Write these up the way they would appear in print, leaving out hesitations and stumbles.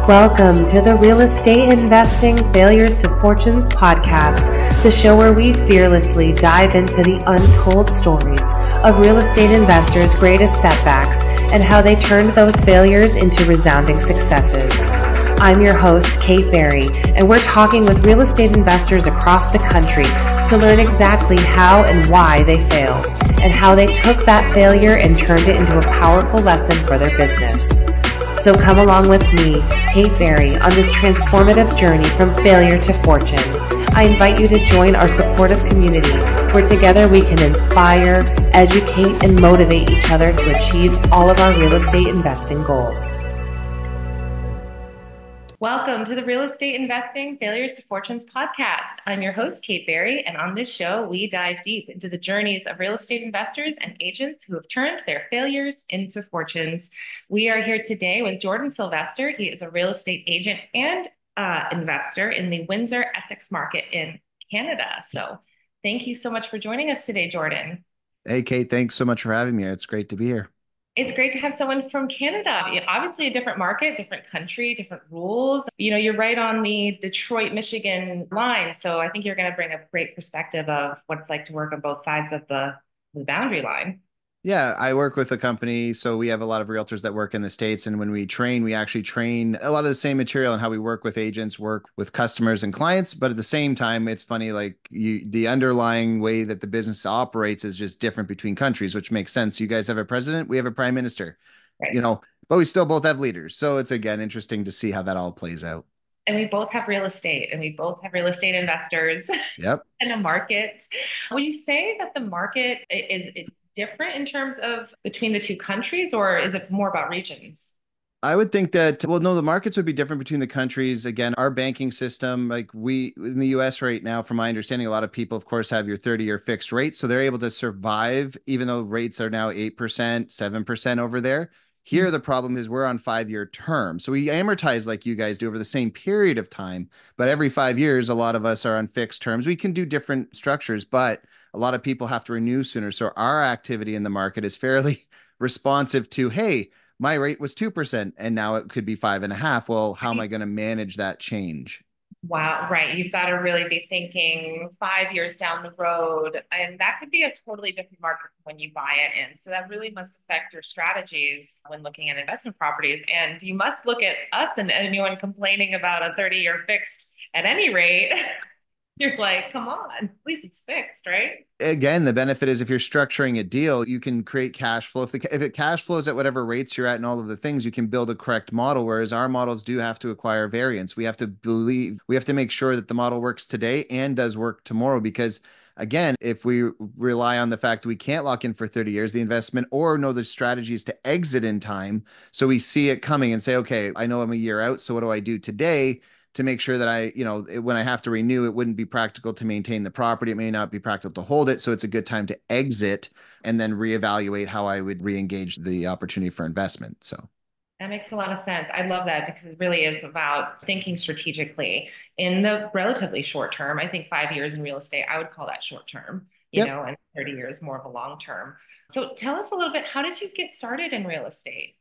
Welcome to the Real Estate Investing Failures to Fortunes podcast, the show where we fearlessly dive into the untold stories of real estate investors' greatest setbacks and how they turned those failures into resounding successes. I'm your host, Kate Berry, and we're talking with real estate investors across the country to learn exactly how and why they failed, and how they took that failure and turned it into a powerful lesson for their business. So come along with me, Kate Berry, on this transformative journey from failure to fortune. I invite you to join our supportive community where together we can inspire, educate, and motivate each other to achieve all of our real estate investing goals. Welcome to the Real Estate Investing Failures to Fortunes podcast. I'm your host, Kate Berry, and on this show, we dive deep into the journeys of real estate investors and agents who have turned their failures into fortunes. We are here today with Jordan Sylvester. He is a real estate agent and investor in the Windsor Essex market in Canada. So thank you so much for joining us today, Jordan. Hey, Kate, thanks so much for having me. It's great to be here. It's great to have someone from Canada. Obviously a different market, different country, different rules. You know, you're right on the Detroit, Michigan line. So I think you're going to bring a great perspective of what it's like to work on both sides of the boundary line. Yeah, I work with a company. So we have a lot of realtors that work in the States. And when we train, we actually train a lot of the same material and how we work with agents, work with customers and clients. But at the same time, it's funny, like the underlying way that the business operates is just different between countries, which makes sense. You guys have a president, we have a prime minister, Right. But we still both have leaders. So it's, again, interesting to see how that all plays out. And we both have real estate and we both have real estate investors Yep. in a market. Would you say that the market is different in terms of between the two countries, or is it more about regions? I would think that, well, no, the markets would be different between the countries. Again, our banking system, like we in the US right now, from my understanding, a lot of people, of course, have your 30-year fixed rate. So they're able to survive, even though rates are now 8%, 7% over there. Here, the problem is we're on 5-year term. So we amortize like you guys do over the same period of time. But every 5 years, a lot of us are on fixed terms. We can do different structures, but a lot of people have to renew sooner. So our activity in the market is fairly responsive to, hey, my rate was 2% and now it could be 5.5%. Well, how am I going to manage that change? Wow, right. You've got to really be thinking 5 years down the road, and that could be a totally different market when you buy it in. So that really must affect your strategies when looking at investment properties. And you must look at us and anyone complaining about a 30-year fixed at any rate. You're like, come on, at least it's fixed, right? Again, the benefit is if you're structuring a deal, you can create cash flow. If it cash flows at whatever rates you're at and all of the things, you can build a correct model. Whereas our models do have to acquire variance. We have to make sure that the model works today and does work tomorrow. Because again, if we rely on the fact that we can't lock in for 30 years, the investment, or know the strategies to exit in time. So we see it coming and say, okay, I know I'm a year out. So what do I do today to make sure that when I have to renew, it wouldn't be practical to maintain the property. It may not be practical to hold it. So it's a good time to exit and then reevaluate how I would reengage the opportunity for investment. So that makes a lot of sense. I love that because it really is about thinking strategically in the relatively short term. I think 5 years in real estate, I would call that short term, and 30 years more of a long term. So tell us a little bit, how did you get started in real estate?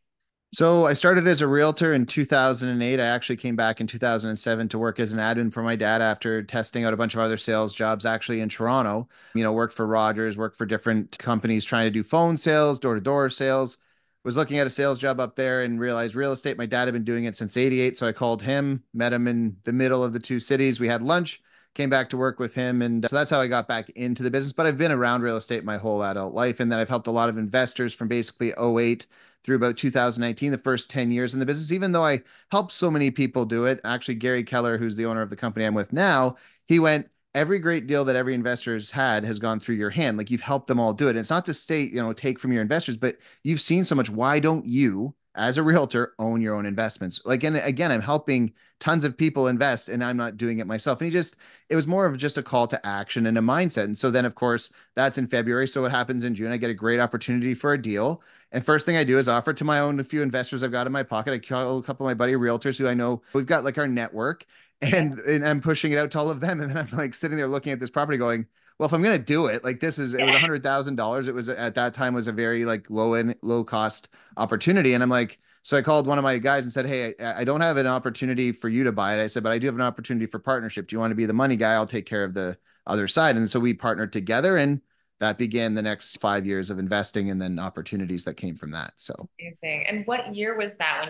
So I started as a realtor in 2008. I actually came back in 2007 to work as an admin for my dad after testing out a bunch of other sales jobs actually in Toronto. Worked for Rogers, worked for different companies trying to do phone sales, door-to-door sales. Was looking at a sales job up there and realized real estate. My dad had been doing it since '88. So I called him, met him in the middle of the two cities. We had lunch, came back to work with him. And so that's how I got back into the business. But I've been around real estate my whole adult life. And then I've helped a lot of investors from basically '08 through about 2019, the first 10 years in the business, even though I helped so many people do it. Actually, Gary Keller, who's the owner of the company I'm with now, he went, every great deal that every investor's had has gone through your hand. Like you've helped them all do it. And it's not to state, take from your investors, but you've seen so much. Why don't you, as a realtor, own your own investments? Like, and again, I'm helping tons of people invest and I'm not doing it myself. And it was more of just a call to action and a mindset. And so then, of course, that's in February. So what happens in June, I get a great opportunity for a deal. And first thing I do is offer it to a few investors I've got in my pocket. I call a couple of my buddy realtors who I know we've got like our network and I'm pushing it out to all of them. And then I'm like sitting there looking at this property going, well, if I'm going to do it, like it was $100,000. It was at that time was a very like low cost opportunity. And I'm like, So I called one of my guys and said, hey, I don't have an opportunity for you to buy it. I said, but I do have an opportunity for partnership. Do you want to be the money guy? I'll take care of the other side. And so we partnered together, and that began the next 5 years of investing and then opportunities that came from that. So Amazing. And what year was that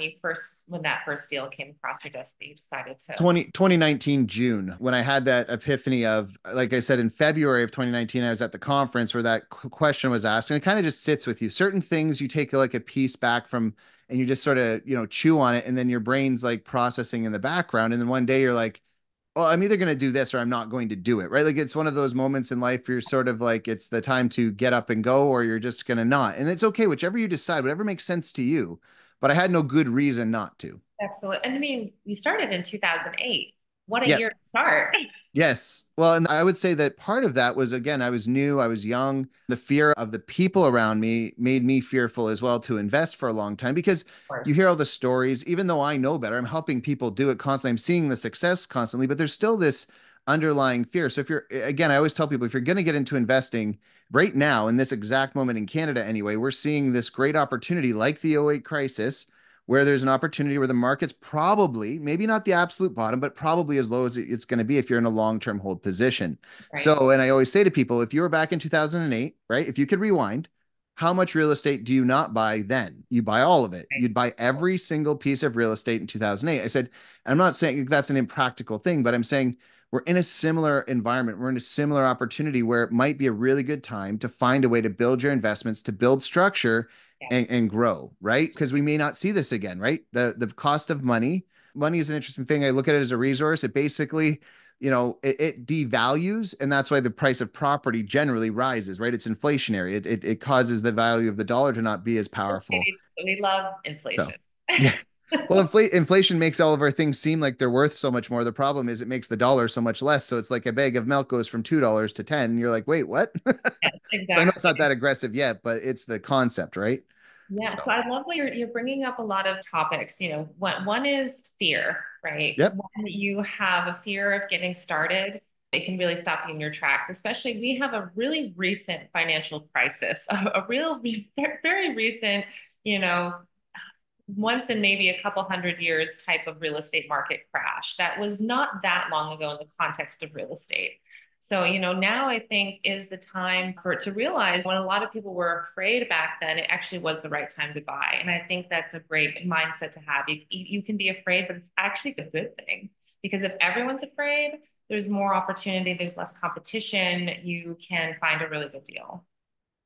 when that first deal came across your desk that you decided to? 2019 June, when I had that epiphany of, like I said, in February of 2019, I was at the conference where that question was asked, and it kind of just sits with you. Certain things you take like a piece back from, and you just sort of, chew on it, and then your brain's like processing in the background. And then one day you're like, well, I'm either going to do this or I'm not going to do it, right? Like it's one of those moments in life where you're sort of like, it's the time to get up and go, or you're just going to not. And it's okay, whichever you decide, whatever makes sense to you. But I had no good reason not to. Absolutely. And I mean, you started in 2008. What a Yeah. year to start. Yes. Well, and I would say that part of that was, again, I was new, I was young. The fear of the people around me made me fearful as well to invest for a long time, because Of you hear course. all the stories, even though I know better, I'm helping people do it constantly. I'm seeing the success constantly, but there's still this underlying fear. So if you're, again, I always tell people, if you're going to get into investing right now, in this exact moment in Canada anyway, we're seeing this great opportunity like the '08 crisis, where there's an opportunity where the market's probably, maybe not the absolute bottom, but probably as low as it's going to be if you're in a long-term hold position. Right. So, and I always say to people, if you were back in 2008, right, if you could rewind, how much real estate do you not buy then? You buy all of it. You'd Right. buy every single piece of real estate in 2008. I said, I'm not saying that's an impractical thing, but I'm saying we're in a similar environment. We're in a similar opportunity where it might be a really good time to find a way to build your investments, to build structure and, Yes. and grow, right? Because we may not see this again, right? The cost of money is an interesting thing. I look at it as a resource. It basically, it devalues, and that's why the price of property generally rises, right? It's inflationary. It causes the value of the dollar to not be as powerful. We love So, inflation. yeah. Well, inflation makes all of our things seem like they're worth so much more. The problem is it makes the dollar so much less. So it's like a bag of milk goes from $2 to 10. And you're like, wait, what? Yes, So I know it's not exactly. that aggressive yet, but it's the concept, right? Yeah, so So, I love what you're bringing up a lot of topics. One is fear, right? yep. When you have a fear of getting started, it can really stop you in your tracks. Especially, we have a really recent financial crisis, a real, very recent, you know, once in maybe a couple hundred years type of real estate market crash that was not that long ago in the context of real estate. So, now I think is the time for it to realize when a lot of people were afraid back then, it actually was the right time to buy. And I think that's a great mindset to have. You can be afraid, but it's actually a good thing because if everyone's afraid, there's more opportunity, there's less competition, you can find a really good deal.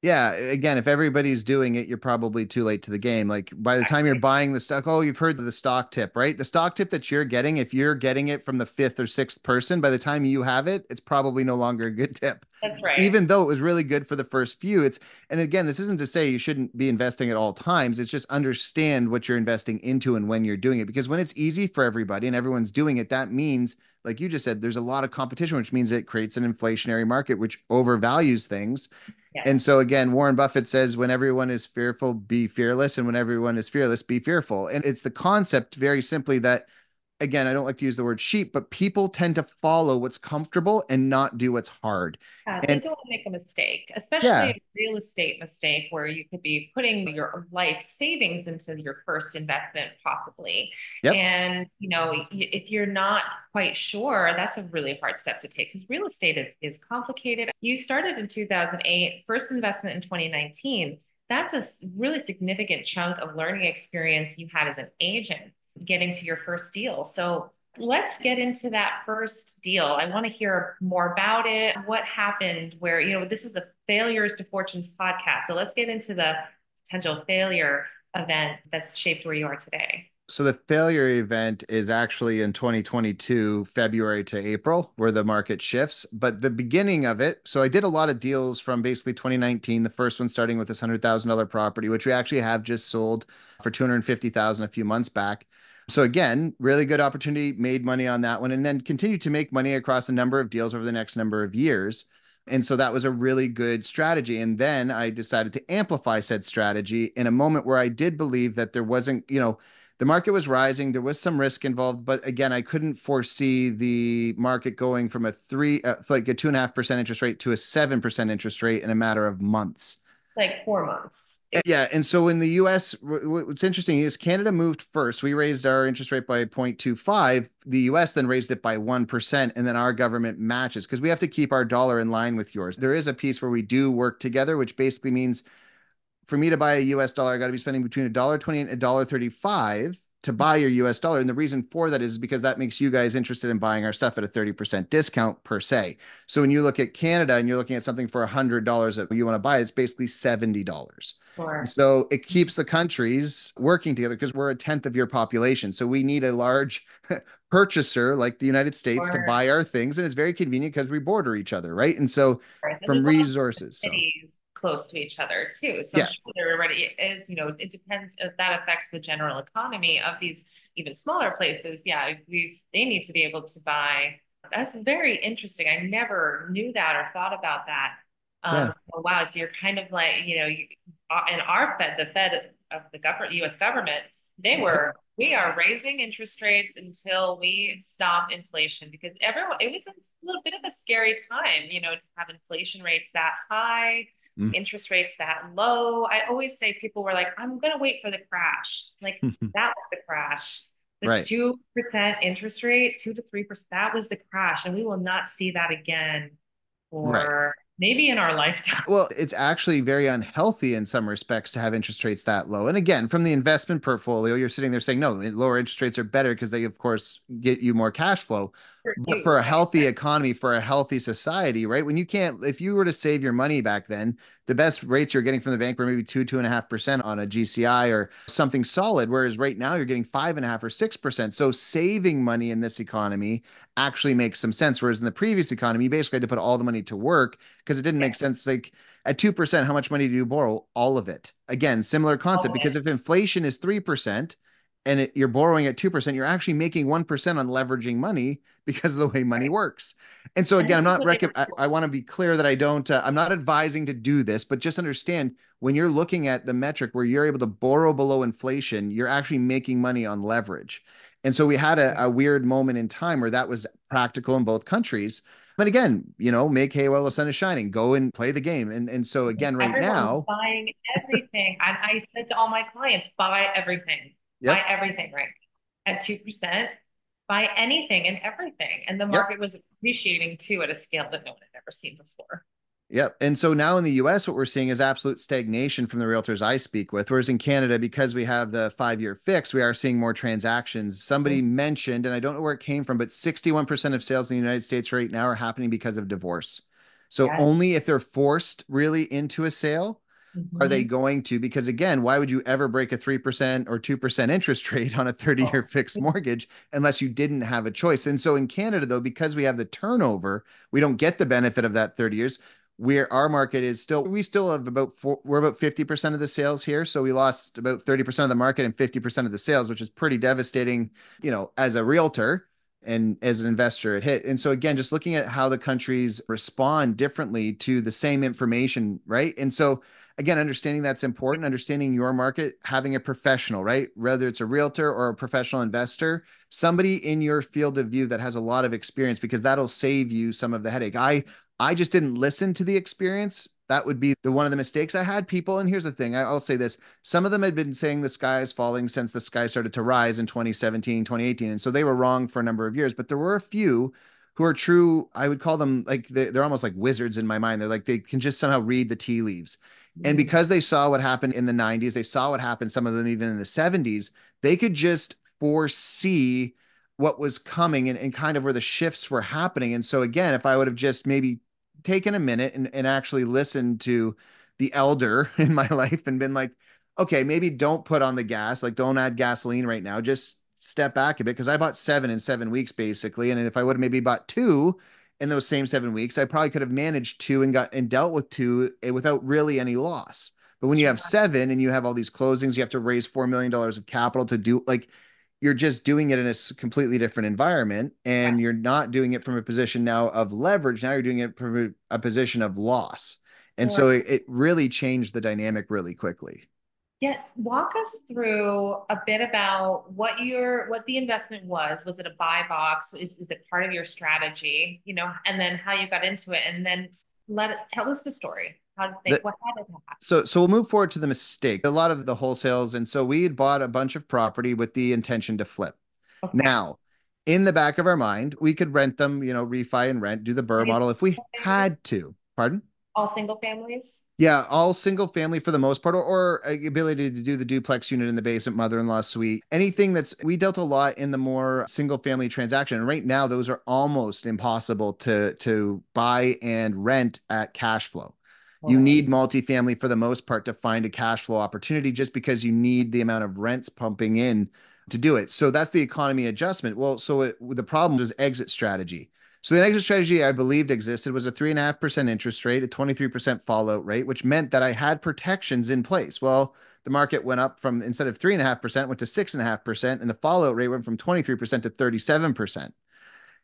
Yeah, again, if everybody's doing it, you're probably too late to the game. Like by the time you're Exactly. buying the stock, oh, you've heard of the stock tip, right? The stock tip that you're getting, if you're getting it from the fifth or sixth person, by the time you have it, it's probably no longer a good tip. That's right. Even though it was really good for the first few, and again, this isn't to say you shouldn't be investing at all times. It's just understand what you're investing into and when you're doing it. Because when it's easy for everybody and everyone's doing it, that means, like you just said, there's a lot of competition, which means it creates an inflationary market, which overvalues things. And Yes. so again, Warren Buffett says, when everyone is fearful, be fearless. And when everyone is fearless, be fearful. And it's the concept very simply that, again, I don't like to use the word sheep, but people tend to follow what's comfortable and not do what's hard. They And don't want to make a mistake, especially yeah, a real estate mistake where you could be putting your life savings into your first investment, possibly. yep. And, if you're not quite sure, that's a really hard step to take because real estate is complicated. You started in 2008, first investment in 2019. That's a really significant chunk of learning experience you had as an agent getting to your first deal. So let's get into that first deal. I want to hear more about it. What happened where, this is the Failures to Fortunes podcast. So let's get into the potential failure event that's shaped where you are today. So the failure event is actually in 2022, February to April, where the market shifts. But the beginning of it, so I did a lot of deals from basically 2019, the first one starting with this $100,000 property, which we actually have just sold for 250,000 a few months back. So again, really good opportunity, made money on that one, and then continued to make money across a number of deals over the next number of years. And so that was a really good strategy. And then I decided to amplify said strategy in a moment where I did believe that there wasn't, the market was rising. There was some risk involved, but again, I couldn't foresee the market going from like a 2.5% interest rate to a 7% interest rate in a matter of months. like 4 months. Yeah. And so in the US, what's interesting is Canada moved first. We raised our interest rate by 0.25. The US then raised it by 1%. And then our government matches because we have to keep our dollar in line with yours. There is a piece where we do work together, which basically means for me to buy a US dollar, I got to be spending between $1.20 and $1.35 to buy your US dollar. And the reason for that is because that makes you guys interested in buying our stuff at a 30% discount per se. So when you look at Canada and you're looking at something for $100 that you want to buy, it's basically $70. Sure. And so it keeps the countries working together because we're a tenth of your population. So we need a large purchaser like the United States to Sure. buy our things. And it's very convenient because we border each other, right? And so And from there's a lot of resources. So cities close to each other too. So I'm yeah. sure there already is, it depends if that affects the general economy of these even smaller places. Yeah, they need to be able to buy. That's very interesting. I never knew that or thought about that. Yeah. So wow, so you're kind of like, and our Fed, the Fed of the government, U.S. government, we are raising interest rates until we stop inflation because it was a little bit of a scary time, to have inflation rates that high, interest rates that low. I always say people were like, I'm going to wait for the crash. Like that was the crash. The Right. 2% interest rate, 2 to 3%, that was the crash. And we will not see that again for maybe in our lifetime. Well, it's actually very unhealthy in some respects to have interest rates that low. And again, from the investment portfolio, you're sitting there saying, no, lower interest rates are better because they, of course, get you more cash flow. But for a healthy economy, for a healthy society, right? When you can't, if you were to save your money back then, the best rates you're getting from the bank were maybe 2.5% on a GCI or something solid. Whereas right now you're getting 5.5 or 6%. So saving money in this economy actually makes some sense. Whereas in the previous economy, you basically had to put all the money to work because it didn't make sense. Like at 2%, how much money do you borrow? All of it. Again, similar concept, because if inflation is 3%, and you're borrowing at 2%, you're actually making 1% on leveraging money because of the way money works. And so again, I want to be clear that I'm not advising to do this, but just understand when you're looking at the metric where you're able to borrow below inflation, you're actually making money on leverage. And so we had a weird moment in time where that was practical in both countries. But again, make hay while the sun is shining, go and play the game. And so again, right now, buying everything. I said to all my clients, buy everything. Yep. Buy everything right at 2%, buy anything and everything. And the market was appreciating too at a scale that no one had ever seen before. Yep. And so now in the US, what we're seeing is absolute stagnation from the realtors I speak with. Whereas in Canada, because we have the 5-year fix, we are seeing more transactions. Somebody mentioned, and I don't know where it came from, but 61% of sales in the United States right now are happening because of divorce. So only if they're forced really into a sale are they going to, because again, why would you ever break a 3% or 2% interest rate on a 30-year fixed mortgage unless you didn't have a choice? And so in Canada, though, because we have the turnover, we don't get the benefit of that 30 years. Our market is we still have we're about 50% of the sales here. So we lost about 30% of the market and 50% of the sales, which is pretty devastating, as a realtor and as an investor it hit. And so again, just looking at how the countries respond differently to the same information, right? And so again, understanding that's important, understanding your market, having a professional, right? Whether it's a realtor or a professional investor, somebody in your field of view that has a lot of experience, because that'll save you some of the headache. I just didn't listen to the experience. That would be one of the mistakes. I had people, and here's the thing, I'll say this. Some of them had been saying the sky is falling since the sky started to rise in 2017, 2018. And so they were wrong for a number of years, but there were a few who are true. I would call them like, they're almost like wizards in my mind. They're like, they can just somehow read the tea leaves. And because they saw what happened in the 90s, they saw what happened, some of them even in the 70s, they could just foresee what was coming and kind of where the shifts were happening. And so again, if I would have just maybe taken a minute and actually listened to the elder in my life and been like, okay, maybe don't put on the gas, like don't add gasoline right now, just step back a bit. Because I bought 7 in 7 weeks basically. And if I would have maybe bought 2 in those same 7 weeks, I probably could have managed 2 and dealt with 2 without really any loss. But when you have 7 and you have all these closings, you have to raise $4 million of capital to do, like, you're just doing it in a completely different environment, and you're not doing it from a position now of leverage. Now you're doing it from a position of loss. And so it really changed the dynamic really quickly. Yeah, walk us through a bit about what the investment was. Was it a buy box? Is it part of your strategy? And then how you got into it, and then tell us the story. How did that happen? So we'll move forward to the mistake. A lot of the wholesales, and so we had bought a bunch of property with the intention to flip. Okay. Now, in the back of our mind, we could rent them, refi and rent, do the Burr model if we had to. Pardon? All single families? Yeah, all single family for the most part, or ability to do the duplex unit in the basement, mother-in-law suite. Anything we dealt a lot in the more single family transaction. And right now, those are almost impossible to buy and rent at cash flow. You need multifamily for the most part to find a cash flow opportunity just because you need the amount of rents pumping in to do it. So that's the economy adjustment. Well, the problem was exit strategy. So the exit strategy I believed existed was a 3.5% interest rate, a 23% fallout rate, which meant that I had protections in place. Well, the market went up from, instead of 3.5%, went to 6.5%, and the fallout rate went from 23% to 37%.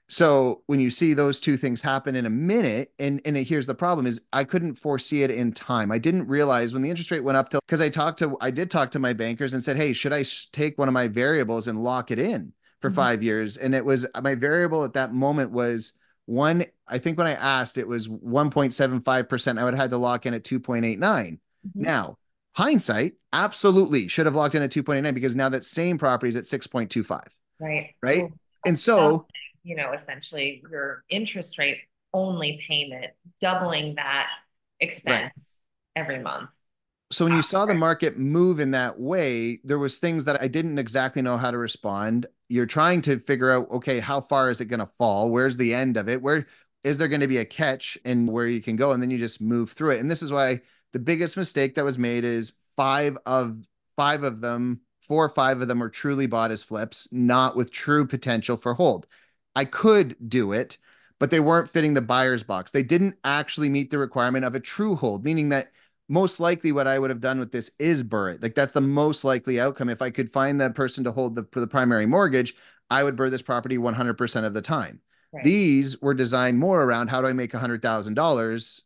So when you see those two things happen in a minute, and here's the problem is I couldn't foresee it in time. I didn't realize when the interest rate went up till, because I did talk to my bankers and said, hey, should I take one of my variables and lock it in for 5 years? And it was, my variable at that moment was I think when I asked, it was 1.75%. I would have had to lock in at 2.89. Now, hindsight, absolutely should have locked in at 2.89 because now that same property is at 6.25. Right. Right. And so, essentially your interest rate only payment, doubling that expense every month. So when you saw the market move in that way, there was things that I didn't exactly know how to respond. You're trying to figure out, okay, how far is it going to fall? Where's the end of it? Where is there going to be a catch and where you can go? And then you just move through it. And this is why the biggest mistake that was made is four or five of them were truly bought as flips, not with true potential for hold. I could do it, but they weren't fitting the buyer's box. They didn't actually meet the requirement of a true hold, meaning that most likely what I would have done with this is burr it. Like that's the most likely outcome. If I could find that person to hold the primary mortgage, I would burr this property 100% of the time. Right. These were designed more around how do I make $100,000,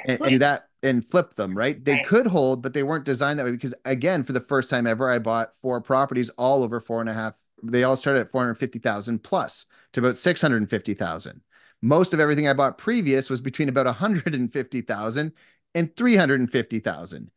and do that and flip them, right? They could hold, but they weren't designed that way because again, for the first time ever, I bought 4 properties all over 4.5. They all started at 450,000 plus to about 650,000. Most of everything I bought previous was between about 150,000 and 350,000.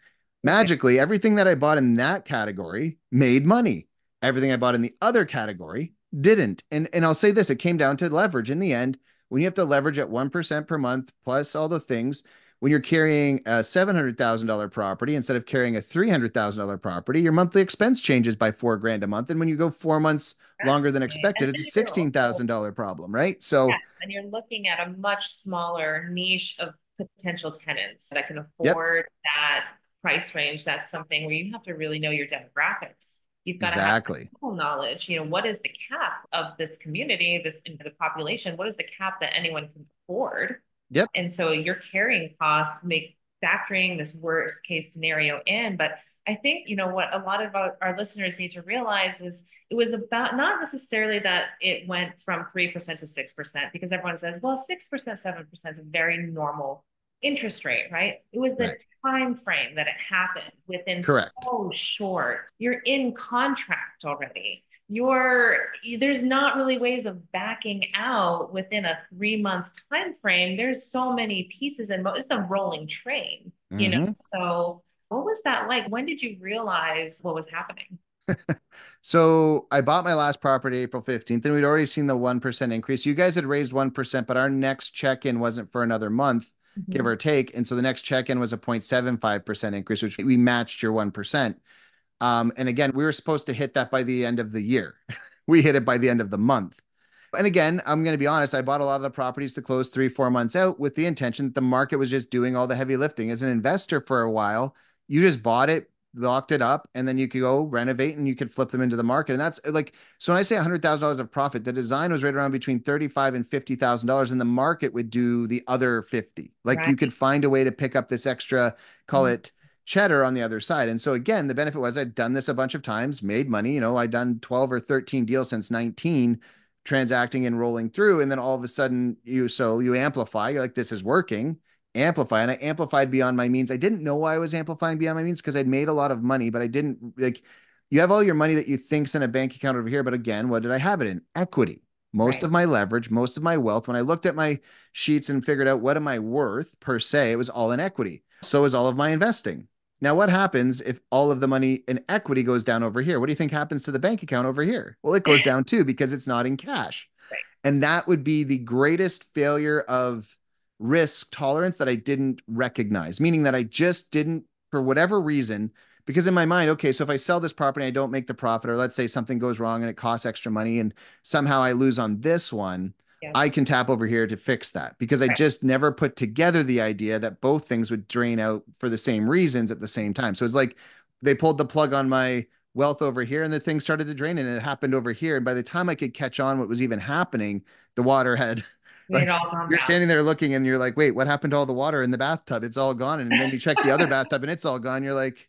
Magically, everything that I bought in that category made money. Everything I bought in the other category didn't. And I'll say this, it came down to leverage in the end. When you have to leverage at 1% per month, plus all the things, when you're carrying a $700,000 property, instead of carrying a $300,000 property, your monthly expense changes by $4,000 a month. And when you go 4 months longer than expected, it's a $16,000 problem, right? So, yes, and you're looking at a much smaller niche of potential tenants that can afford that price range. That's something where you have to really know your demographics. You've got to have knowledge. What is the cap of this community, the population? What is the cap that anyone can afford? Yep. And so your carrying costs make factoring this worst case scenario in. But I think, what a lot of our listeners need to realize is it was about not necessarily that it went from 3% to 6%, because everyone says, well, 6%, 7% is a very normal interest rate, right? It was the time frame that it happened within so short. You're in contract already. There's not really ways of backing out within a 3-month time frame. There's so many pieces and it's a rolling train, So what was that like? When did you realize what was happening? So I bought my last property April 15th, and we'd already seen the 1% increase. You guys had raised 1%, but our next check-in wasn't for another month, give or take. And so the next check-in was a 0.75% increase, which we matched your 1%. And again, we were supposed to hit that by the end of the year. We hit it by the end of the month. And again, I'm going to be honest, I bought a lot of the properties to close 3-4 months out with the intention that the market was just doing all the heavy lifting. As an investor for a while, you just bought it, locked it up, and then you could go renovate and you could flip them into the market. And that's like, so when I say $100,000 of profit, the design was right around between $35,000 and $50,000, and the market would do the other 50. Like you could find a way to pick up this extra, call it cheddar on the other side. And so again, the benefit was I'd done this a bunch of times, made money, I'd done 12 or 13 deals since 19, transacting and rolling through. And then all of a sudden you amplify, you're like, this is working. Amplify. And I amplified beyond my means. I didn't know why I was amplifying beyond my means because I'd made a lot of money, but I didn't you have all your money that you think's in a bank account over here. But again, what did I have it in? Equity. most Right. of my leverage, most of my wealth. When I looked at my sheets and figured out what am I worth per se, it was all in equity. So is all of my investing. Now, what happens if all of the money in equity goes down over here? What do you think happens to the bank account over here? Well, it goes down too because it's not in cash. Right. And that would be the greatest failure of risk tolerance that I didn't recognize, meaning that I just didn't, for whatever reason, because in my mind, okay, so if I sell this property, I don't make the profit, or let's say something goes wrong and it costs extra money and somehow I lose on this one, Yeah. I can tap over here to fix that because I Right. just never put together the idea that both things would drain out for the same reasons at the same time. So it's like they pulled the plug on my wealth over here and the thing started to drain and it happened over here. And by the time I could catch on what was even happening, the water had We had like all gone you're down. standing there looking and you're like, wait, what happened to all the water in the bathtub? It's all gone. And then you check the other bathtub and it's all gone. You're like,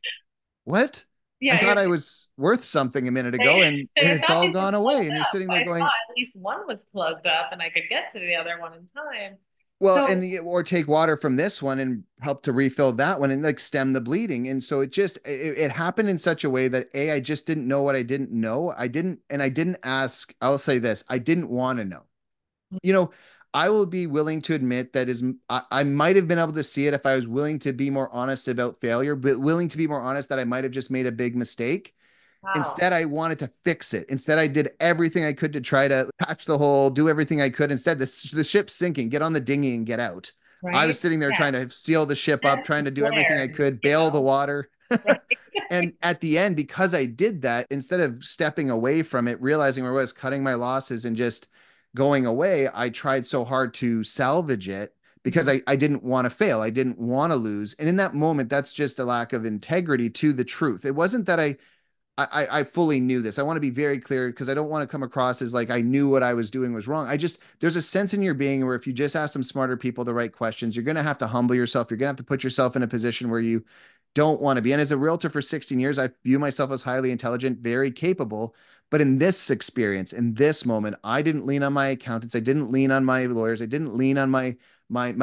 what? I Yeah, thought I was worth something a minute ago and I it's thought all they were gone away. plugged And you're up. sitting there I going, thought at least one was plugged up and I could get to the other one in time. well, So, and or take water from this one and help to refill that one and like stem the bleeding. And so it happened in such a way that I just didn't know what I didn't know. I didn't ask. I'll say this: I didn't want to know. You know, I will be willing to admit that I might have been able to see it if I was willing to be more honest about failure, but willing to be more honest that I might have just made a big mistake. wow. Instead, I wanted to fix it. Instead, I did everything I could to try to patch the hole, do everything I could. Instead, the ship's sinking, get on the dinghy and get out. I was Right? sitting there Yeah. trying to seal the ship up, That's trying the to do everything I flares, could, bail the water. Right. And at the end, because I did that, instead of stepping away from it, realizing where I was, cutting my losses and just going away, I tried so hard to salvage it because Mhm. I didn't want to fail. I didn't want to lose. And in that moment, that's just a lack of integrity to the truth. It wasn't that I fully knew this. I want to be very clear because I don't want to come across as like I knew what I was doing was wrong. There's a sense in your being where if you just ask some smarter people the right questions, you're going to have to humble yourself. You're going to have to put yourself in a position where you don't want to be. And as a realtor for 16 years, I view myself as highly intelligent, very capable. But in this experience, in this moment, I didn't lean on my accountants. I didn't lean on my lawyers. I didn't lean on my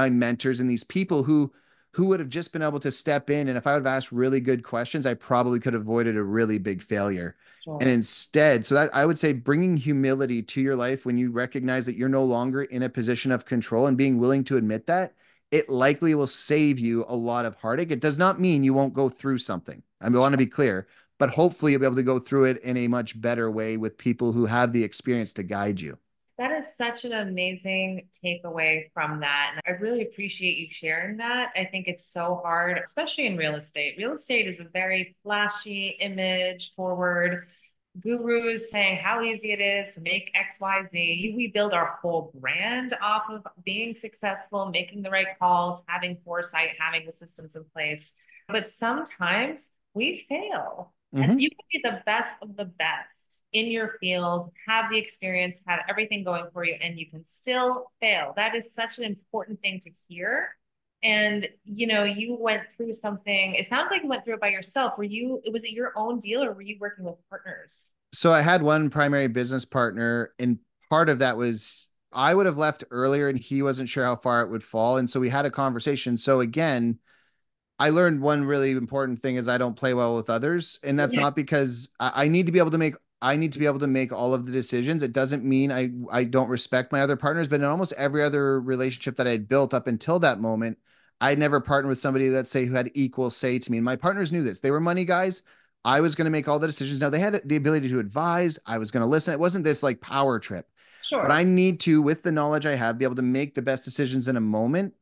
mentors and these people who would have just been able to step in. And if I would have asked really good questions, I probably could have avoided a really big failure. And Sure. instead, so that I would say bringing humility to your life when you recognize that you're no longer in a position of control and being willing to admit that, it likely will save you a lot of heartache. It does not mean you won't go through something. I want to be clear, but hopefully you'll be able to go through it in a much better way with people who have the experience to guide you. That is such an amazing takeaway from that. And I really appreciate you sharing that. I think it's so hard, especially in real estate. Real estate is a very flashy, image forward gurus saying how easy it is to make XYZ. We build our whole brand off of being successful, making the right calls, having foresight, having the systems in place. But sometimes we fail. And Mm-hmm. you can be the best of the best in your field, have the experience, have everything going for you, and you can still fail. That is such an important thing to hear. And you went through something. It sounds like you went through it by yourself. Was it your own deal or were you working with partners? So I had one primary business partner, and part of that was I would have left earlier and he wasn't sure how far it would fall. And so we had a conversation. So again, I learned one really important thing is I don't play well with others. And that's not because I need to be able to make I need to be able to make all of the decisions. It doesn't mean I don't respect my other partners, but in almost every other relationship that I had built up until that moment, I never partnered with somebody, let's say, who had equal say to me. And my partners knew this. They were money guys. I was going to make all the decisions. Now they had the ability to advise. I was going to listen. It wasn't this like power trip, but Sure. I need to, with the knowledge I have, be able to make the best decisions in a moment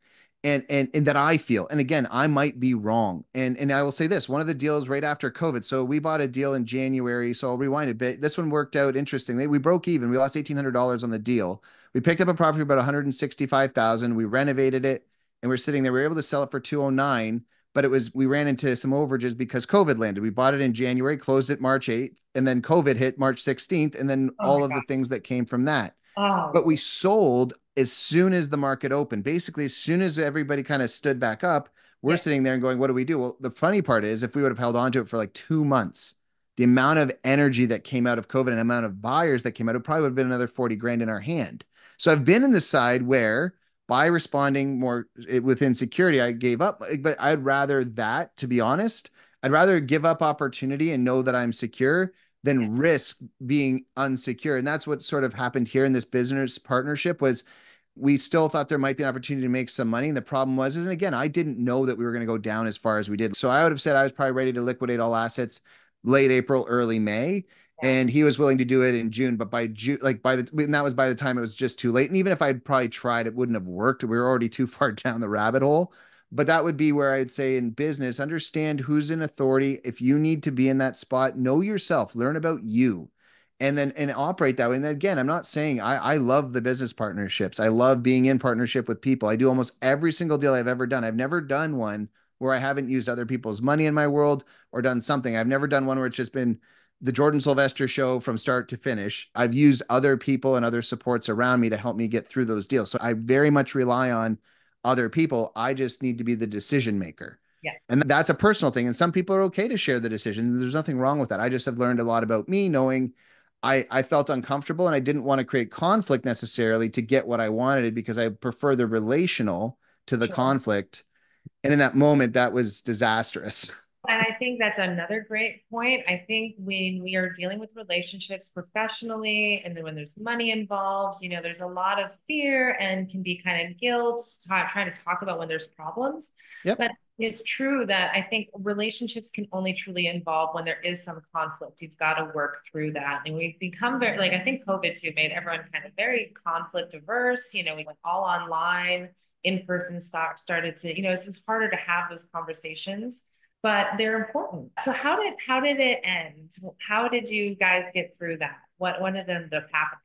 and that I feel. And again, I might be wrong. And I will say this, one of the deals right after COVID. So we bought a deal in January. So I'll rewind a bit. This one worked out interestingly. We broke even. We lost $1,800 on the deal. We picked up a property for about 165,000. We renovated it and we're sitting there. We were able to sell it for 209, but we ran into some overages because COVID landed. We bought it in January, closed it March 8th, and then COVID hit March 16th, and then Oh my all of the God. things that came from that. But Oh, we sold as soon as the market opened. Basically, as soon as everybody kind of stood back up, we're yeah. sitting there and going, what do we do? Well, the funny part is if we would have held on to it for like 2 months, the amount of energy that came out of COVID and amount of buyers that came out, it probably would have been another 40 grand in our hand. So I've been in the side where by responding more with insecurity, I gave up, but I'd rather that, to be honest, I'd rather give up opportunity and know that I'm secure than risk being unsecure. And that's what sort of happened here in this business partnership was we still thought there might be an opportunity to make some money. And the problem was, and again, I didn't know that we were going to go down as far as we did. So I would have said I was probably ready to liquidate all assets late April, early May. Yeah. And he was willing to do it in June, but by June, and that was by the time it was just too late. And even if I'd probably tried, it wouldn't have worked. We were already too far down the rabbit hole. But that would be where I'd say in business, understand who's in authority. If you need to be in that spot, know yourself, learn about you, and then and operate that way. And again, I'm not saying I love the business partnerships. I love being in partnership with people. I do almost every single deal I've ever done. I've never done one where I haven't used other people's money in my world or done something. I've never done one where it's just been the Jordan Sylvester show from start to finish. I've used other people and other supports around me to help me get through those deals. So I very much rely on other people. I just need to be the decision maker. Yeah. And that's a personal thing. And some people are okay to share the decision. There's nothing wrong with that. I just have learned a lot about me, knowing I felt uncomfortable and I didn't want to create conflict necessarily to get what I wanted because I prefer the relational to the conflict. And in that moment, that was disastrous. And I think that's another great point. I think when we are dealing with relationships professionally, and then when there's money involved, there's a lot of fear and can be kind of guilt, trying to talk about when there's problems. Yep. But it's true that I think relationships can only truly involve when there is some conflict. You've got to work through that. And we've become very, I think COVID too made everyone kind of very conflict averse. We went all online, in person started to, it was harder to have those conversations, but they're important. So how did it end? How did you guys get through that? What ended up happening?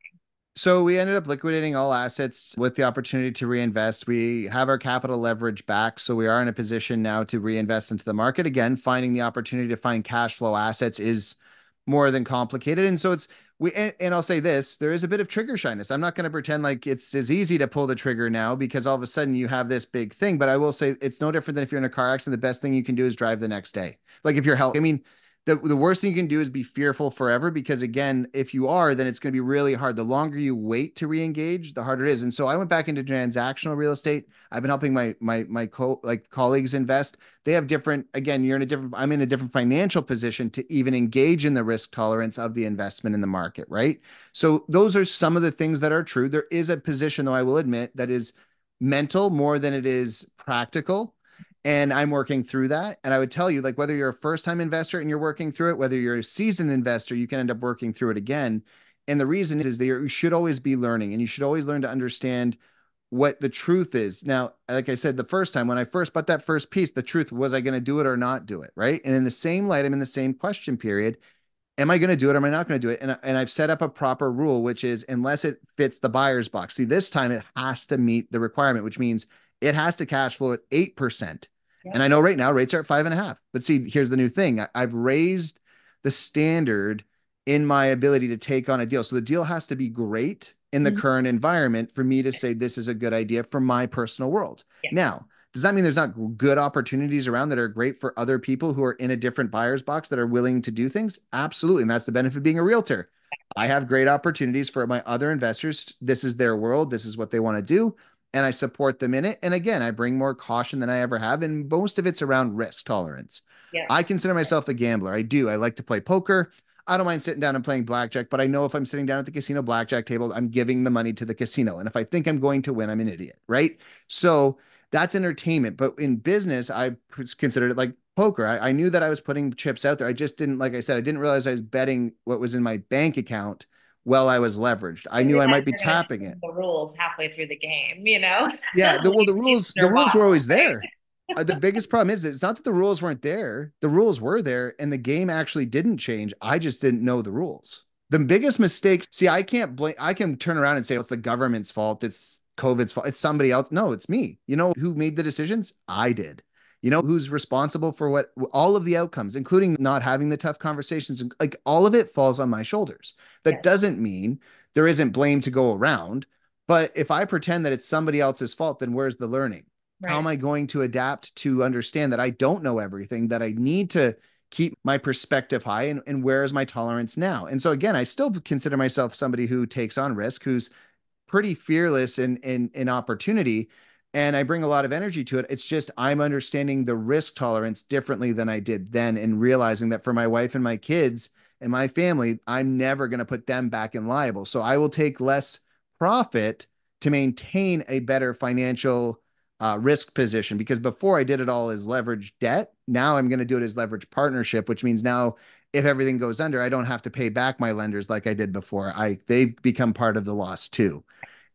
So we ended up liquidating all assets with the opportunity to reinvest. We have our capital leverage back. So we are in a position now to reinvest into the market. Again, finding the opportunity to find cash flow assets is more than complicated. And so and I'll say this, there is a bit of trigger shyness. I'm not going to pretend like it's as easy to pull the trigger now because all of a sudden you have this big thing, but I will say it's no different than if you're in a car accident. The best thing you can do is drive the next day. Like if you're healthy, I mean, the worst thing you can do is be fearful forever because again, if you are, then it's going to be really hard. The longer you wait to re-engage, the harder it is. And so I went back into transactional real estate. I've been helping my colleagues invest. They have different, again, I'm in a different financial position to even engage in the risk tolerance of the investment in the market, right? So those are some of the things that are true. There is a position, though, I will admit, that is mental more than it is practical. And I'm working through that. And I would tell you, like, whether you're a first-time investor and you're working through it, whether you're a seasoned investor, you can end up working through it again. And the reason is that you should always be learning and you should always learn to understand what the truth is. Now, like I said, the first time when I first bought that first piece, the truth was I going to do it or not do it, right? And in the same light, I'm in the same question period. Am I going to do it or am I not going to do it? And I've set up a proper rule, which is unless it fits the buyer's box. See, this time it has to meet the requirement, which means it has to cash flow at 8%. And I know right now rates are at 5.5. But see, here's the new thing. I've raised the standard in my ability to take on a deal. So the deal has to be great in the current environment for me to say this is a good idea for my personal world. Yes. Now, does that mean there's not good opportunities around that are great for other people who are in a different buyer's box that are willing to do things? Absolutely. And that's the benefit of being a realtor. I have great opportunities for my other investors. This is their world. This is what they want to do. And I support them in it. And again, I bring more caution than I ever have. And most of it's around risk tolerance. Yeah. I consider myself a gambler. I do. I like to play poker. I don't mind sitting down and playing blackjack, but I know if I'm sitting down at the casino blackjack table, I'm giving the money to the casino. And if I think I'm going to win, I'm an idiot, right? So that's entertainment. But in business, I considered it like poker. I knew that I was putting chips out there. I just didn't, like I said, I didn't realize I was betting what was in my bank account while I was leveraged. I knew I might be tapping it. The rules halfway through the game, Yeah, the rules were always there. The biggest problem is that it's not that the rules weren't there. The rules were there and the game actually didn't change. I just didn't know the rules. The biggest mistakes, see, I can turn around and say, it's the government's fault. It's COVID's fault. It's somebody else. No, it's me. You know who made the decisions? I did. You know who's responsible for all of the outcomes, including not having the tough conversations, like all of it falls on my shoulders. That doesn't mean there isn't blame to go around. But if I pretend that it's somebody else's fault, then where's the learning? Right. How am I going to adapt to understand that I don't know everything, that I need to keep my perspective high, and where is my tolerance now? And so again, I still consider myself somebody who takes on risk, who's pretty fearless in opportunity. And I bring a lot of energy to it. It's just I'm understanding the risk tolerance differently than I did then, and realizing that for my wife and my kids, and my family, I'm never going to put them back in liable. So I will take less profit to maintain a better financial risk position, because before I did it all as leveraged debt. Now I'm going to do it as leveraged partnership, which means now if everything goes under, I don't have to pay back my lenders like I did before. They become part of the loss too.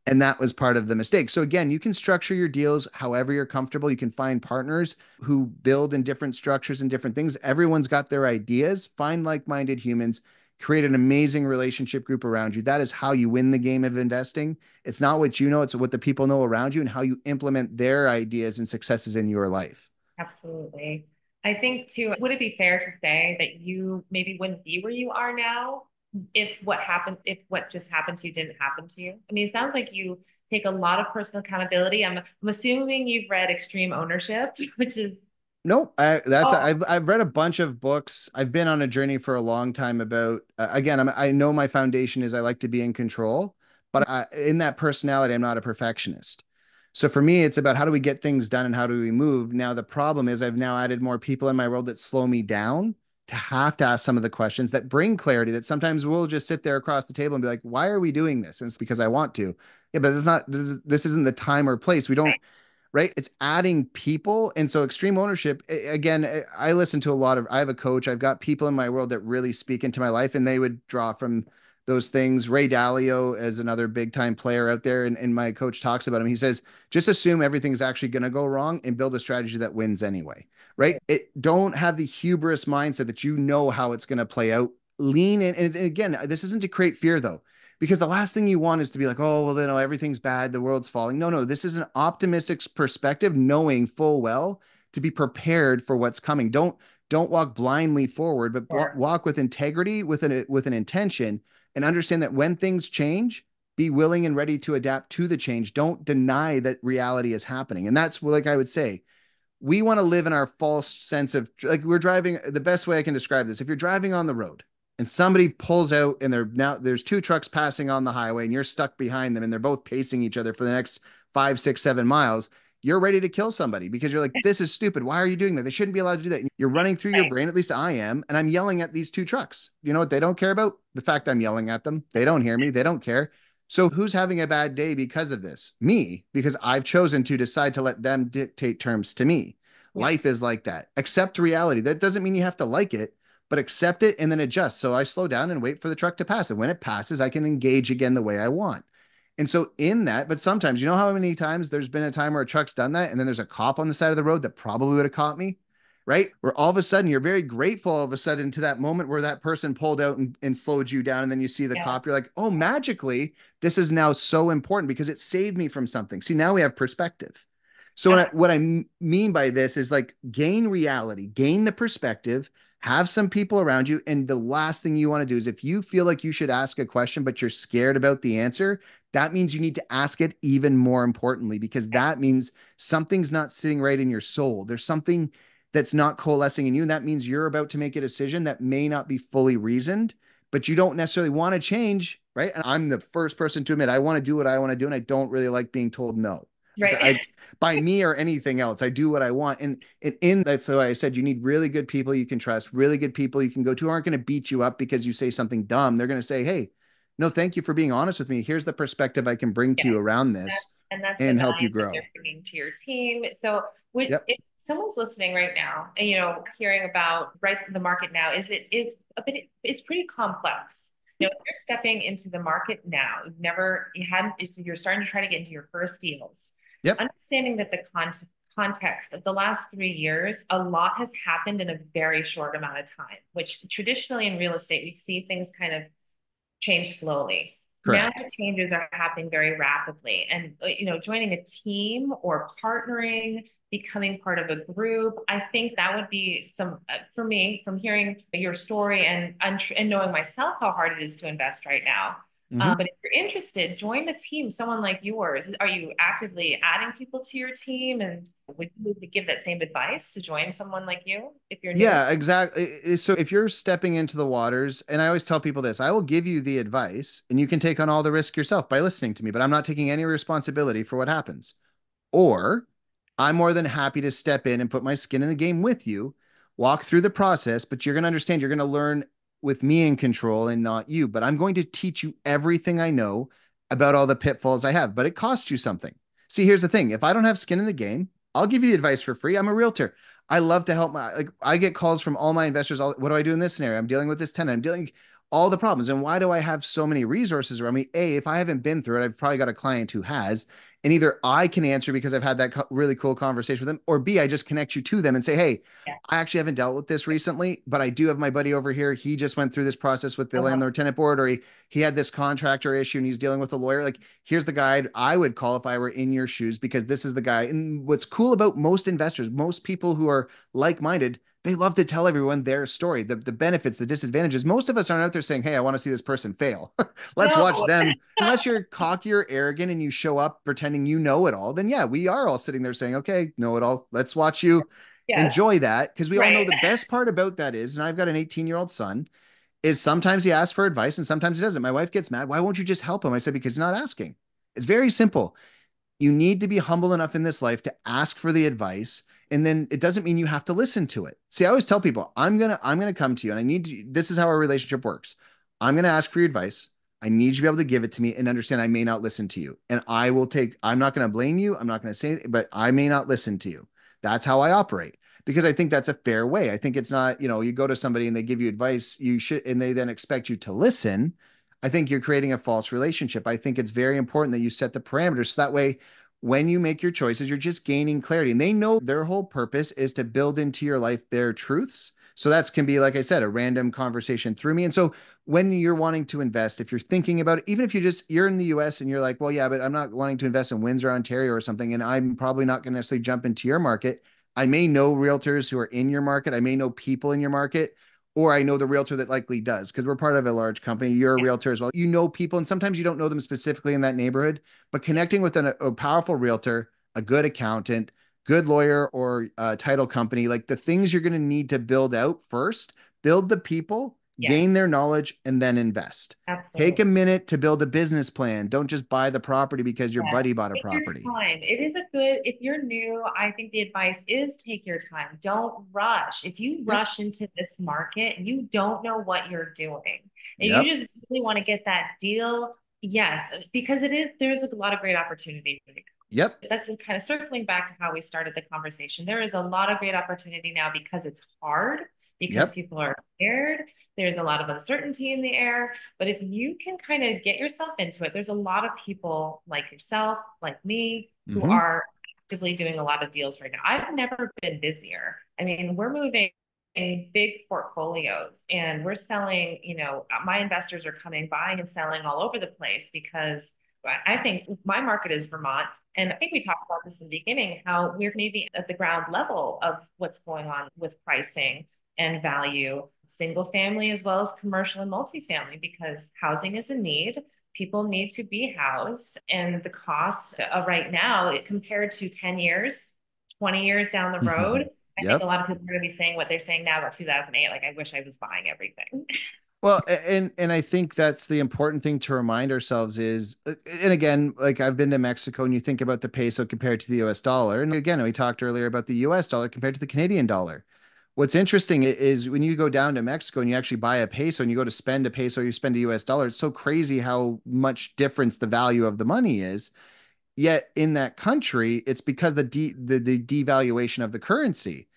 And that was part of the mistake. So again, you can structure your deals however you're comfortable. You can find partners who build in different structures and different things. Everyone's got their ideas. Find like-minded humans, create an amazing relationship group around you. That is how you win the game of investing. It's not what you know, it's what the people know around you and how you implement their ideas and successes in your life. Absolutely. I think too, would it be fair to say that you maybe wouldn't be where you are now if what just happened to you didn't happen to you? I mean, it sounds like you take a lot of personal accountability. I'm assuming you've read Extreme Ownership, which is Nope. oh, I've read a bunch of books. I've been on a journey for a long time about, again, I know my foundation is I like to be in control, but in that personality, I'm not a perfectionist. So for me, it's about how do we get things done and how do we move? Now, the problem is I've now added more people in my world that slow me down to have to ask some of the questions that bring clarity, that sometimes we'll just sit there across the table and be like, why are we doing this? And it's because I want to. Yeah, but it's not, this isn't the time or place. We don't, right. right? It's adding people. And so extreme ownership, again, I listen to a lot of, I have a coach, I've got people in my world that really speak into my life, and they would draw from those things. Ray Dalio is another big time player out there. And my coach talks about him. He says, just assume everything's actually going to go wrong and build a strategy that wins anyway, right? Don't have the hubris mindset that you know how it's going to play out. Lean in. And again, this isn't to create fear though, because the last thing you want is to be like, oh, well, everything's bad, the world's falling. No, this is an optimistic perspective, knowing full well to be prepared for what's coming. Don't walk blindly forward, but Sure. walk with integrity, with an intention, and understand that when things change, be willing and ready to adapt to the change. Don't deny that reality is happening. And that's, like I would say, we want to live in our false sense of, like, we're driving. The best way I can describe this: if you're driving on the road and somebody pulls out and there's two trucks passing on the highway and you're stuck behind them and they're both pacing each other for the next 5, 6, 7 miles, you're ready to kill somebody because you're like, this is stupid. Why are you doing that? They shouldn't be allowed to do that. And you're running through your Right. brain, at least I am, and I'm yelling at these two trucks. You know what they don't care about? The fact I'm yelling at them. They don't hear me. They don't care. So who's having a bad day because of this? Me, because I've chosen to decide to let them dictate terms to me. Yeah. Life is like that. Accept reality. That doesn't mean you have to like it, but accept it and then adjust. So I slow down and wait for the truck to pass. And when it passes, I can engage again the way I want. And so in that, but sometimes, you know how many times there's been a time where a truck's done that and then there's a cop on the side of the road that probably would have caught me, right? Where all of a sudden you're very grateful all of a sudden to that moment where that person pulled out and slowed you down. And then you see the Yeah. cop, you're like, oh, magically, this is now so important because it saved me from something. See, now we have perspective. So what I mean by this is, like, gain reality, gain the perspective, have some people around you. And the last thing you want to do is, if you feel like you should ask a question, but you're scared about the answer, that means you need to ask it even more importantly, because that means something's not sitting right in your soul. There's something that's not coalescing in you. And that means you're about to make a decision that may not be fully reasoned, but you don't necessarily want to change, right? And I'm the first person to admit I want to do what I want to do. And I don't really like being told no. It's, Right. by me or anything else. I do what I want. And in that's why I said you need really good people you can trust, really good people you can go to, who aren't going to beat you up because you say something dumb. They're going to say, hey, no, thank you for being honest with me. Here's the perspective I can bring to you Yes. around That, this and that's the and help value you that they're grow. bringing to your team. So Yep. if someone's listening right now and, hearing about right the market now, is a bit, it's pretty complex. If you're stepping into the market now, you hadn't, you're starting to try to get into your first deals, Yep. understanding that the context of the last 3 years, a lot has happened in a very short amount of time, which traditionally in real estate, we see things kind of change slowly. Now Correct. the changes are happening very rapidly, and joining a team or partnering, becoming part of a group, I think that would be some for me, from hearing your story and knowing myself how hard it is to invest right now. Mm-hmm. But if you're interested, join a team, someone like yours. Are you actively adding people to your team, and would you give that same advice to join someone like you if you're new? Yeah, exactly. So if you're stepping into the waters, and I always tell people this, I will give you the advice and you can take on all the risk yourself by listening to me, but I'm not taking any responsibility for what happens. Or I'm more than happy to step in and put my skin in the game with you, walk through the process, but you're going to understand, you're going to learn with me in control and not you, but I'm going to teach you everything I know about all the pitfalls I have, but it costs you something. See, here's the thing. If I don't have skin in the game, I'll give you the advice for free. I'm a realtor. I love to help my, like, I get calls from all my investors. What do I do in this scenario? I'm dealing with this tenant. I'm dealing all the problems. And why do I have so many resources around me? A, if I haven't been through it, I've probably got a client who has, and either I can answer because I've had that really cool conversation with them, or B, I just connect you to them and say, hey, Yeah. I actually haven't dealt with this recently, but I do have my buddy over here. He just went through this process with the landlord tenant board, or he had this contractor issue and he's dealing with a lawyer. Like, here's the guide I would call if I were in your shoes, because this is the guy. And what's cool about most investors, most people who are like-minded, they love to tell everyone their story, the benefits, the disadvantages. Most of us aren't out there saying, hey, I want to see this person fail. Let's No. watch them. Unless you're cocky or arrogant and you show up pretending you know it all, then yeah, we are all sitting there saying, okay, know it all. Let's watch you Yes. enjoy that. Because we all know Right. the best part about that is, and I've got an 18-year-old son, is sometimes he asks for advice and sometimes he doesn't. My wife gets mad. Why won't you just help him? I said, because he's not asking. It's very simple. You need to be humble enough in this life to ask for the advice. And then it doesn't mean you have to listen to it. See, I always tell people, I'm gonna come to you and I need to, this is how our relationship works. I'm gonna ask for your advice. I need you to be able to give it to me and understand I may not listen to you. And I'm not gonna blame you. I'm not gonna say anything, but I may not listen to you. That's how I operate. Because I think that's a fair way. I think it's not, you go to somebody and they give you advice, you should, and they then expect you to listen. I think you're creating a false relationship. I think it's very important that you set the parameters so that way when you make your choices, you're just gaining clarity. And they know their whole purpose is to build into your life their truths. So that can be, like I said, a random conversation through me. And so when you're wanting to invest, if you're thinking about it, even if you're in the US and you're like, well, yeah, but I'm not wanting to invest in Windsor, Ontario or something, and I'm probably not going to necessarily jump into your market. I may know realtors who are in your market. I may know people in your market, or I know the realtor that likely does, because we're part of a large company. You're a realtor as well. You know people, and sometimes you don't know them specifically in that neighborhood, but connecting with a powerful realtor, a good accountant, good lawyer, or title company, like the things you're going to need to build out first, build the people, Yes. gain their knowledge, and then invest. Take a Absolutely. minute to build a business plan. Don't just buy the property because your Yes. buddy bought a Take your property. time. It is a good, if you're new, I think the advice is take your time. Don't rush. If you Yep. rush into this market, you don't know what you're doing. And you Yep. just really want to get that deal. Yes, because there's a lot of great opportunity. Yep. That's kind of circling back to how we started the conversation. There is a lot of great opportunity now because it's hard, because Yep. people are scared. There's a lot of uncertainty in the air. But if you can kind of get yourself into it, there's a lot of people like yourself, like me, who Mm-hmm. are actively doing a lot of deals right now. I've never been busier. I mean, we're moving in big portfolios and we're selling, my investors are coming, buying and selling all over the place because I think my market is Vermont. And I think we talked about this in the beginning, how we're maybe at the ground level of what's going on with pricing and value, single family as well as commercial and multifamily, because housing is a need. People need to be housed. And the cost right now, compared to 10 years, 20 years down the road, I think a Yep. lot of people are going to be saying what they're saying now about 2008. Like, I wish I was buying everything. Well, and I think that's the important thing to remind ourselves is, and again, like I've been to Mexico and you think about the peso compared to the US dollar. And again, we talked earlier about the US dollar compared to the Canadian dollar. What's interesting is when you go down to Mexico and you actually buy a peso and you go to spend a peso, you spend a US dollar, it's so crazy how much difference the value of the money is. Yet in that country, it's because the devaluation of the currency.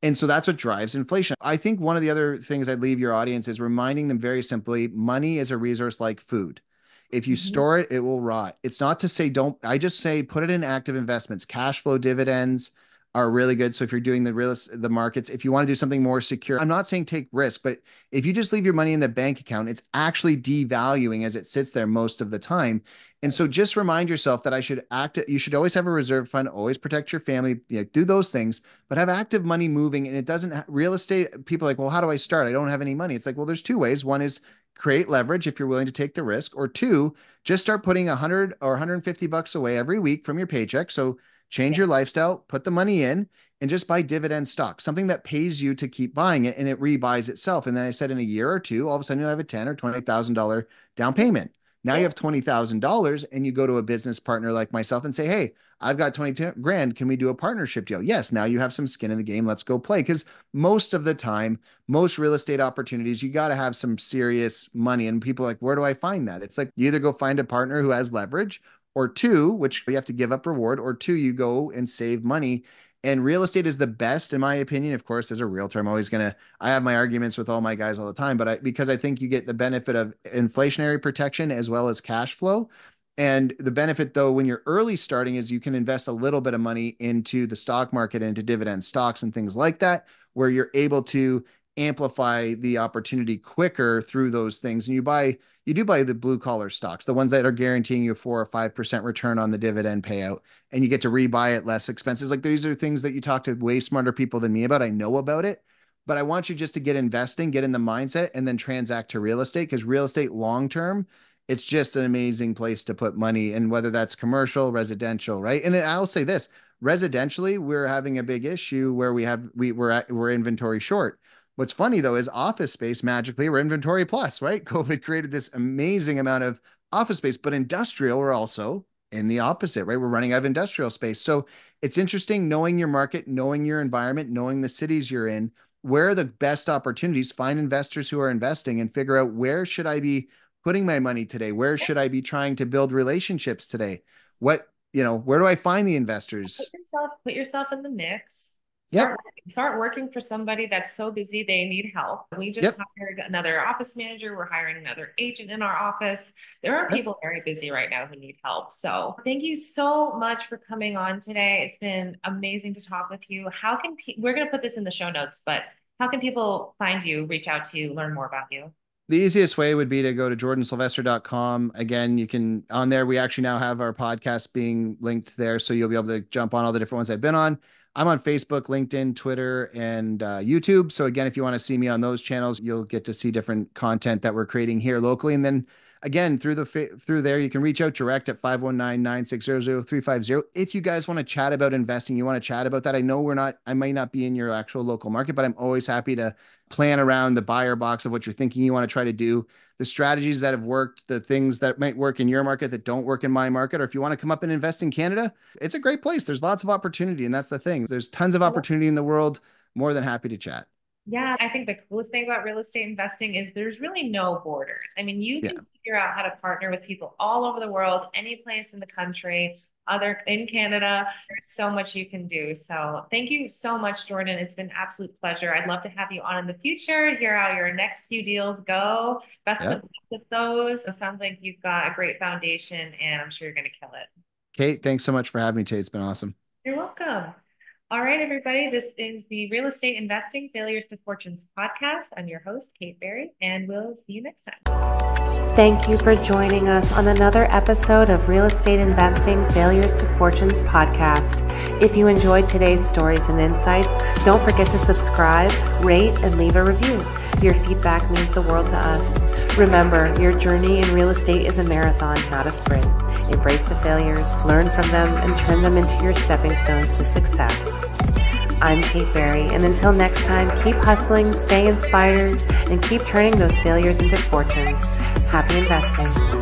And so that's what drives inflation. I think one of the other things I'd leave your audience is reminding them very simply, money is a resource like food. If you Mhm. store it, it will rot. It's not to say don't, I just say put it in active investments. Cash flow dividends are really good. So if you're doing the markets, if you want to do something more secure, I'm not saying take risk, but if you just leave your money in the bank account, it's actually devaluing as it sits there most of the time. And so just remind yourself that you should always have a reserve fund, always protect your family, do those things, but have active money moving. And it doesn't, real estate, people are like, well, how do I start? I don't have any money. It's like, well, there's two ways. One is create leverage if you're willing to take the risk, or two, just start putting 100 or 150 bucks away every week from your paycheck. So change Yeah. your lifestyle, put the money in, and just buy dividend stock, something that pays you to keep buying it and it rebuys itself. And then I said in a year or two, all of a sudden you'll have a 10 or $20,000 down payment. Now you have $20,000 and you go to a business partner like myself and say, hey, I've got 20 grand. Can we do a partnership deal? Yes. Now you have some skin in the game. Let's go play. Because most of the time, most real estate opportunities, you got to have some serious money. And people are like, where do I find that? It's like you either go find a partner who has leverage, or two, which you have to give up reward, or two, you go and save money. And real estate is the best, in my opinion. Of course, as a realtor, I have my arguments with all my guys all the time, but because I think you get the benefit of inflationary protection as well as cash flow. And the benefit, though, when you're early starting, is you can invest a little bit of money into the stock market, into dividend stocks and things like that, where you're able to amplify the opportunity quicker through those things. And you do buy the blue collar stocks, the ones that are guaranteeing you 4 or 5% return on the dividend payout, and you get to rebuy it less expenses. Like, these are things that you talk to way smarter people than me about. I know about it, but I want you just to get investing, get in the mindset, and then transact to real estate, because real estate long term, it's just an amazing place to put money. And whether that's commercial, residential, right? And I'll say this, residentially, we're having a big issue where we're inventory short. What's funny, though, is office space, magically, we're inventory plus, right? COVID created this amazing amount of office space, but industrial, we're also in the opposite, right? We're running out of industrial space. So it's interesting knowing your market, knowing your environment, knowing the cities you're in, where are the best opportunities, find investors who are investing and figure out, where should I be putting my money today? Where should I be trying to build relationships today? Where do I find the investors? Put yourself in the mix. Yep. Start working for somebody that's so busy they need help. We just hired another office manager. We're hiring another agent in our office. There are people very busy right now who need help. So thank you so much for coming on today. It's been amazing to talk with you. We're going to put this in the show notes, but how can people find you, reach out to you, learn more about you? The easiest way would be to go to jordansylvester.com. Again, you can, on there, we actually now have our podcast being linked there. So you'll be able to jump on all the different ones I've been on. I'm on Facebook, LinkedIn, Twitter, and YouTube. So again, if you want to see me on those channels, you'll get to see different content that we're creating here locally. And then again, through there, you can reach out direct at 519-960-0350. If you guys want to chat about investing, you want to chat about that. I know I might not be in your actual local market, but I'm always happy to plan around the buyer box of what you're thinking you want to try to do, the strategies that have worked, the things that might work in your market that don't work in my market. Or if you want to come up and invest in Canada, it's a great place. There's lots of opportunity. And that's the thing. There's tons of opportunity in the world. More than happy to chat. Yeah, I think the coolest thing about real estate investing is there's really no borders. I mean, you can figure out how to partner with people all over the world, any place in the country, in Canada. There's so much you can do. So thank you so much, Jordan. It's been an absolute pleasure. I'd love to have you on in the future, hear how your next few deals go. Best of luck with those. It sounds like you've got a great foundation, and I'm sure you're going to kill it. Kate, thanks so much for having me today. It's been awesome. You're welcome. All right, everybody, this is the Real Estate Investing Failures to Fortunes podcast. I'm your host, Kate Berry, and we'll see you next time. Thank you for joining us on another episode of Real Estate Investing Failures to Fortunes podcast. If you enjoyed today's stories and insights, don't forget to subscribe, rate, and leave a review. Your feedback means the world to us. Remember, your journey in real estate is a marathon, not a sprint. Embrace the failures, learn from them, and turn them into your stepping stones to success. I'm Kate Berry, and until next time, keep hustling, stay inspired, and keep turning those failures into fortunes. Happy investing.